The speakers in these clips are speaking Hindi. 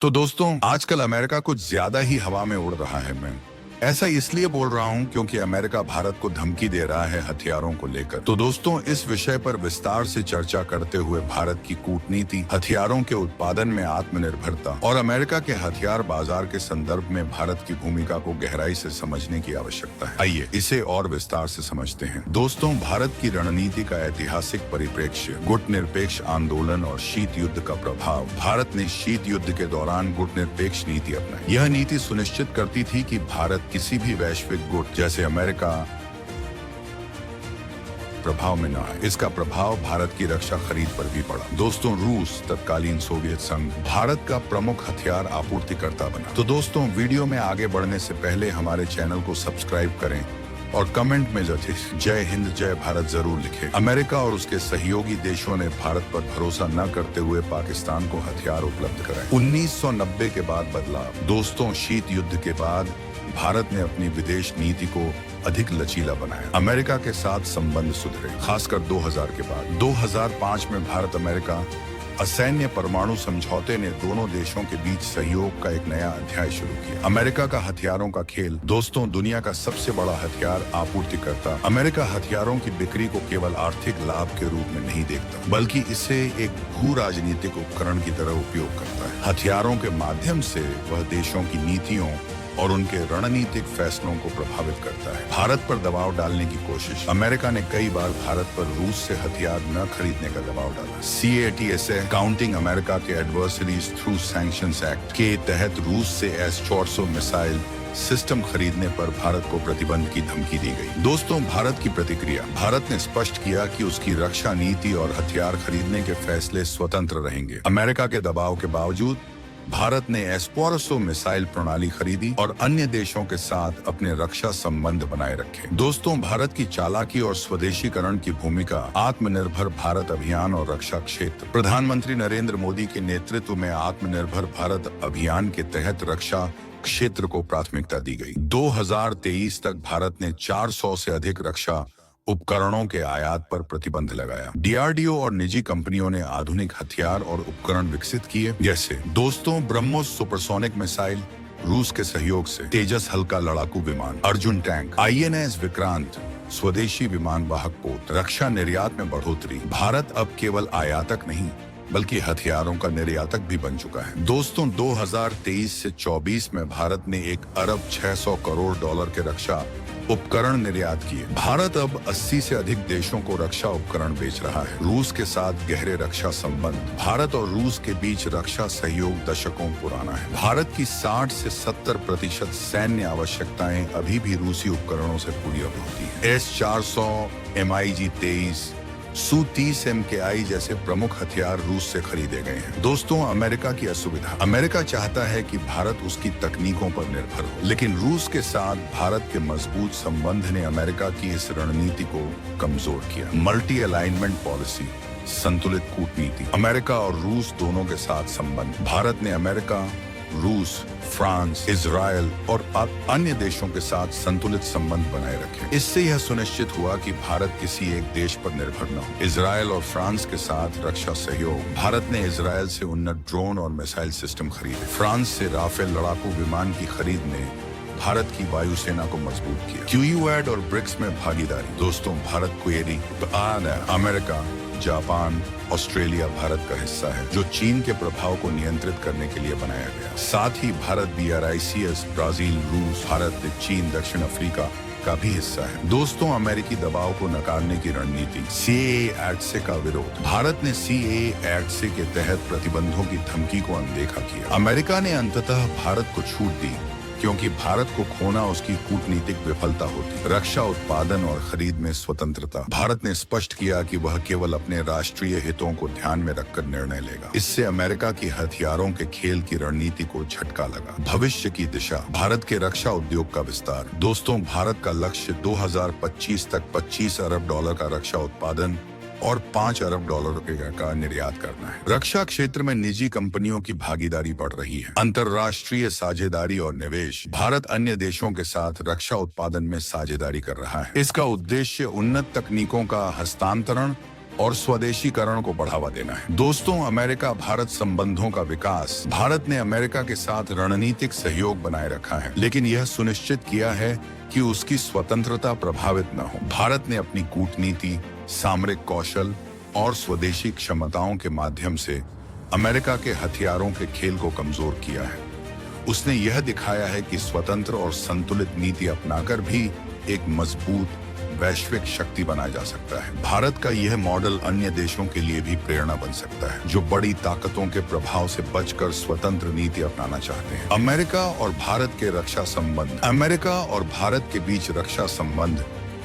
तो दोस्तों, आजकल अमेरिका कुछ ज्यादा ही हवा में उड़ रहा है। मैं ऐसा इसलिए बोल रहा हूं क्योंकि अमेरिका भारत को धमकी दे रहा है हथियारों को लेकर। तो दोस्तों, इस विषय पर विस्तार से चर्चा करते हुए भारत की कूटनीति, हथियारों के उत्पादन में आत्मनिर्भरता और अमेरिका के हथियार बाजार के संदर्भ में भारत की भूमिका को गहराई से समझने की आवश्यकता है। आइए इसे और विस्तार से समझते हैं। दोस्तों, भारत की रणनीति का ऐतिहासिक परिप्रेक्ष्य, गुटनिरपेक्ष आंदोलन और शीत युद्ध का प्रभाव। भारत ने शीत युद्ध के दौरान गुटनिरपेक्ष नीति अपनाई। यह नीति सुनिश्चित करती थी कि भारत किसी भी वैश्विक गुट जैसे अमेरिका प्रभाव में न आए। इसका प्रभाव भारत की रक्षा खरीद पर भी पड़ा। दोस्तों, रूस, तत्कालीन सोवियत संघ, भारत का प्रमुख हथियार आपूर्तिकर्ता बना। तो दोस्तों, वीडियो में आगे बढ़ने से पहले हमारे चैनल को सब्सक्राइब करें और कमेंट में जय हिंद जय भारत जरूर लिखें। अमेरिका और उसके सहयोगी देशों ने भारत पर भरोसा न करते हुए पाकिस्तान को हथियार उपलब्ध कराए। 1990 के बाद बदलाव। दोस्तों, शीत युद्ध के बाद भारत ने अपनी विदेश नीति को अधिक लचीला बनाया। अमेरिका के साथ संबंध सुधरे, खासकर 2000 के बाद। 2005 में भारत अमेरिका असैन्य परमाणु समझौते ने दोनों देशों के बीच सहयोग का एक नया अध्याय शुरू किया। अमेरिका का हथियारों का खेल। दोस्तों, दुनिया का सबसे बड़ा हथियार आपूर्तिकर्ता अमेरिका हथियारों की बिक्री को केवल आर्थिक लाभ के रूप में नहीं देखता, बल्कि इसे एक भू राजनीतिक उपकरण की तरह उपयोग करता है। हथियारों के माध्यम से वह देशों की नीतियों और उनके रणनीतिक फैसलों को प्रभावित करता है। भारत पर दबाव डालने की कोशिश। अमेरिका ने कई बार भारत पर रूस से हथियार न खरीदने का दबाव डाला। CATSA, काउंटिंग अमेरिका के एडवर्सरीज थ्रू सैंक्शंस एक्ट के तहत रूस से S-400 मिसाइल सिस्टम खरीदने पर भारत को प्रतिबंध की धमकी दी गई। दोस्तों, भारत की प्रतिक्रिया। भारत ने स्पष्ट किया कि उसकी रक्षा नीति और हथियार खरीदने के फैसले स्वतंत्र रहेंगे। अमेरिका के दबाव के बावजूद भारत ने S-400 मिसाइल प्रणाली खरीदी और अन्य देशों के साथ अपने रक्षा संबंध बनाए रखे। दोस्तों, भारत की चालाकी और स्वदेशीकरण की भूमिका। आत्मनिर्भर भारत अभियान और रक्षा क्षेत्र। प्रधानमंत्री नरेंद्र मोदी के नेतृत्व में आत्मनिर्भर भारत अभियान के तहत रक्षा क्षेत्र को प्राथमिकता दी गई। 2023 तक भारत ने 400 से अधिक रक्षा उपकरणों के आयात पर प्रतिबंध लगाया। DRDO और निजी कंपनियों ने आधुनिक हथियार और उपकरण विकसित किए, जैसे दोस्तों ब्रह्मोस सुपरसोनिक मिसाइल रूस के सहयोग से, तेजस हल्का लड़ाकू विमान, अर्जुन टैंक, INS विक्रांत स्वदेशी विमान वाहक पोत। रक्षा निर्यात में बढ़ोतरी। भारत अब केवल आयातक नहीं बल्कि हथियारों का निर्यातक भी बन चुका है। दोस्तों, 2023 से 24 में भारत ने 1 अरब 600 करोड़ डॉलर के रक्षा उपकरण निर्यात किए। भारत अब 80 से अधिक देशों को रक्षा उपकरण बेच रहा है। रूस के साथ गहरे रक्षा संबंध। भारत और रूस के बीच रक्षा सहयोग दशकों पुराना है। भारत की 60 से 70% सैन्य आवश्यकताएं अभी भी रूसी उपकरणों से पूरी होती हैं। S-400, MiG-23, Su-30 MKI जैसे प्रमुख हथियार रूस से खरीदे गए हैं। दोस्तों, अमेरिका की असुविधा। अमेरिका चाहता है कि भारत उसकी तकनीकों पर निर्भर हो, लेकिन रूस के साथ भारत के मजबूत संबंध ने अमेरिका की इस रणनीति को कमजोर किया। मल्टी अलाइनमेंट पॉलिसी, संतुलित कूटनीति। अमेरिका और रूस दोनों के साथ संबंध। भारत ने अमेरिका, रूस, फ्रांस, इजराइल और अन्य देशों के साथ संतुलित संबंध बनाए रखे। इससे यह सुनिश्चित हुआ कि भारत किसी एक देश पर निर्भर न हो। इजराइल और फ्रांस के साथ रक्षा सहयोग। भारत ने इजराइल से उन्नत ड्रोन और मिसाइल सिस्टम खरीदे। फ्रांस से राफेल लड़ाकू विमान की खरीद ने भारत की वायुसेना को मजबूत किया। QUAD और ब्रिक्स में भागीदारी। दोस्तों, Bharat query, America, Japan, Australia Bharat का हिस्सा है, जो चीन के प्रभाव को नियंत्रित करने के लिए बनाया गया। साथ ही भारत BRICS, ब्राजील, रूस, भारत, चीन, दक्षिण अफ्रीका का भी हिस्सा है। दोस्तों, अमेरिकी दबाव को नकारने की रणनीति। CAA-ATSA का विरोध। भारत ने CAA-ATSA के तहत प्रतिबंधों की धमकी को अनदेखा किया। अमेरिका ने अंततः भारत को छूट दी क्योंकि भारत को खोना उसकी कूटनीतिक विफलता होती। रक्षा उत्पादन और खरीद में स्वतंत्रता। भारत ने स्पष्ट किया कि वह केवल अपने राष्ट्रीय हितों को ध्यान में रखकर निर्णय लेगा। इससे अमेरिका की हथियारों के खेल की रणनीति को झटका लगा। भविष्य की दिशा। भारत के रक्षा उद्योग का विस्तार। दोस्तों, भारत का लक्ष्य 2025 तक 25 अरब डॉलर का रक्षा उत्पादन और 5 अरब डॉलर का निर्यात करना है। रक्षा क्षेत्र में निजी कंपनियों की भागीदारी बढ़ रही है। अंतर्राष्ट्रीय साझेदारी और निवेश। भारत अन्य देशों के साथ रक्षा उत्पादन में साझेदारी कर रहा है। इसका उद्देश्य उन्नत तकनीकों का हस्तांतरण और स्वदेशीकरण को बढ़ावा देना है। दोस्तों, अमेरिका भारत संबंधों का विकास। भारत ने अमेरिका के साथ रणनीतिक सहयोग बनाए रखा है, लेकिन यह सुनिश्चित किया है कि उसकी स्वतंत्रता प्रभावित न हो। भारत ने अपनी कूटनीति, सामरिक कौशल और स्वदेशी क्षमताओं के माध्यम से अमेरिका के हथियारों के खेल को कमजोर किया है। उसने यह दिखाया है कि स्वतंत्र और संतुलित नीति अपनाकर भी एक मजबूत वैश्विक शक्ति बना जा सकता है। भारत का यह मॉडल अन्य देशों के लिए भी प्रेरणा बन सकता है, जो बड़ी ताकतों के प्रभाव से बचकर स्वतंत्र नीति अपनाना चाहते हैं। अमेरिका और भारत के रक्षा संबंध। अमेरिका और भारत के बीच रक्षा संबंध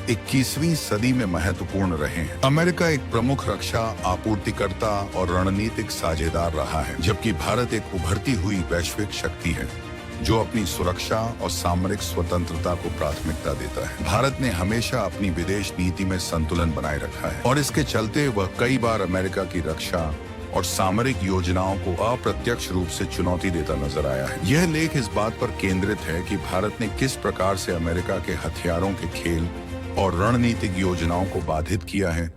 21वीं सदी में महत्वपूर्ण रहे हैं। अमेरिका एक प्रमुख रक्षा आपूर्तिकर्ता और रणनीतिक साझेदार रहा है, जबकि भारत एक उभरती हुई वैश्विक शक्ति है जो अपनी सुरक्षा और सामरिक स्वतंत्रता को प्राथमिकता देता है। भारत ने हमेशा अपनी विदेश नीति में संतुलन बनाए रखा है और इसके चलते वह कई बार अमेरिका की रक्षा और सामरिक योजनाओं को अप्रत्यक्ष रूप से चुनौती देता नजर आया है। यह लेख इस बात पर केंद्रित है कि भारत ने किस प्रकार से अमेरिका के हथियारों के खेल और रणनीतिक योजनाओं को बाधित किया है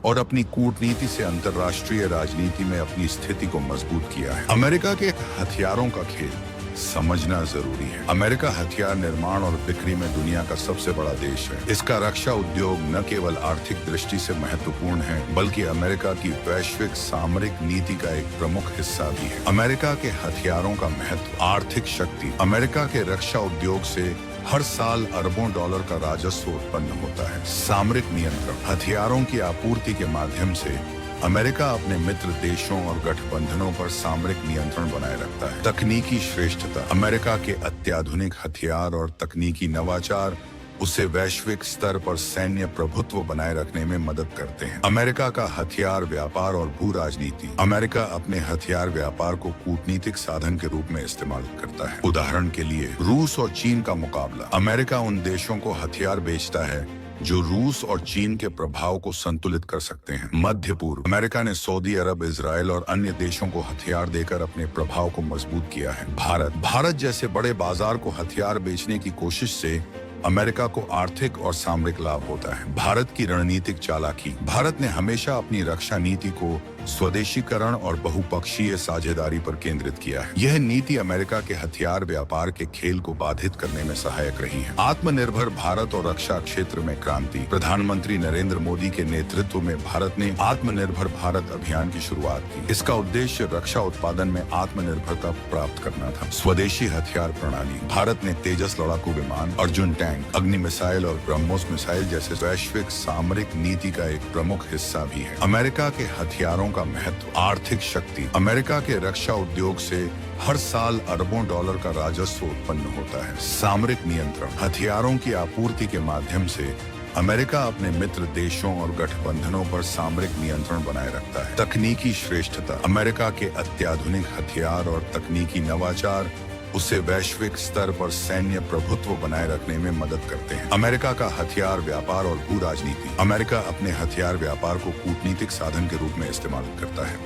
और अपनी कूटनीति से अंतर्राष्ट्रीय राजनीति में अपनी स्थिति को मजबूत किया है। अमेरिका के हथियारों का खेल समझना जरूरी है। अमेरिका हथियार निर्माण और बिक्री में दुनिया का सबसे बड़ा देश है। इसका रक्षा उद्योग न केवल आर्थिक दृष्टि से महत्वपूर्ण है, बल्कि अमेरिका की वैश्विक सामरिक नीति का एक प्रमुख हिस्सा भी है। अमेरिका के हथियारों का महत्व। आर्थिक शक्ति। अमेरिका के रक्षा उद्योग से हर साल अरबों डॉलर का राजस्व उत्पन्न होता है। सामरिक नियंत्रण। हथियारों की आपूर्ति के माध्यम से अमेरिका अपने मित्र देशों और गठबंधनों पर सामरिक नियंत्रण बनाए रखता है। तकनीकी श्रेष्ठता। अमेरिका के अत्याधुनिक हथियार और तकनीकी नवाचार उसे वैश्विक स्तर पर सैन्य प्रभुत्व बनाए रखने में मदद करते हैं। अमेरिका का हथियार व्यापार और भू राजनीति। अमेरिका अपने हथियार व्यापार को कूटनीतिक साधन के रूप में इस्तेमाल करता है। उदाहरण के लिए रूस और चीन का मुकाबला। अमेरिका उन देशों को हथियार बेचता है जो रूस और चीन के प्रभाव को संतुलित कर सकते हैं। मध्य पूर्व। अमेरिका ने सऊदी अरब, इजराइल और अन्य देशों को हथियार देकर अपने प्रभाव को मजबूत किया है। भारत जैसे बड़े बाजार को हथियार बेचने की कोशिश से अमेरिका को आर्थिक और सामरिक लाभ होता है। भारत की रणनीतिक चालाकी। भारत ने हमेशा अपनी रक्षा नीति को स्वदेशीकरण और बहुपक्षीय साझेदारी पर केंद्रित किया है। यह नीति अमेरिका के हथियार व्यापार के खेल को बाधित करने में सहायक रही है। आत्मनिर्भर भारत और रक्षा क्षेत्र में क्रांति। प्रधानमंत्री नरेंद्र मोदी के नेतृत्व में भारत ने आत्मनिर्भर भारत अभियान की शुरुआत की। इसका उद्देश्य रक्षा उत्पादन में आत्मनिर्भरता प्राप्त करना था। स्वदेशी हथियार प्रणाली। भारत ने तेजस लड़ाकू विमान, अर्जुन टैंक, अग्नि मिसाइल और ब्रह्मोस मिसाइल जैसे वैश्विक सामरिक नीति का एक प्रमुख हिस्सा भी है। अमेरिका के हथियारों का महत्व। आर्थिक शक्ति। अमेरिका के रक्षा उद्योग से हर साल अरबों डॉलर का राजस्व उत्पन्न होता है। सामरिक नियंत्रण। हथियारों की आपूर्ति के माध्यम से अमेरिका अपने मित्र देशों और गठबंधनों पर सामरिक नियंत्रण बनाए रखता है। तकनीकी श्रेष्ठता। अमेरिका के अत्याधुनिक हथियार और तकनीकी नवाचार उसे वैश्विक स्तर पर सैन्य प्रभुत्व बनाए रखने में मदद करते हैं। अमेरिका का हथियार व्यापार और भू राजनीति। अमेरिका अपने हथियार व्यापार को कूटनीतिक साधन के रूप में इस्तेमाल करता है,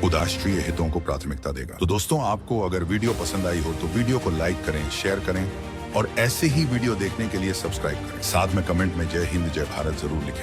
उदाष्ट्रीय हितों को प्राथमिकता देगा। तो दोस्तों, आपको अगर वीडियो पसंद आई हो तो वीडियो को लाइक करें, शेयर करें और ऐसे ही वीडियो देखने के लिए सब्सक्राइब करें। साथ में कमेंट में जय हिंद जय भारत जरूर लिखें।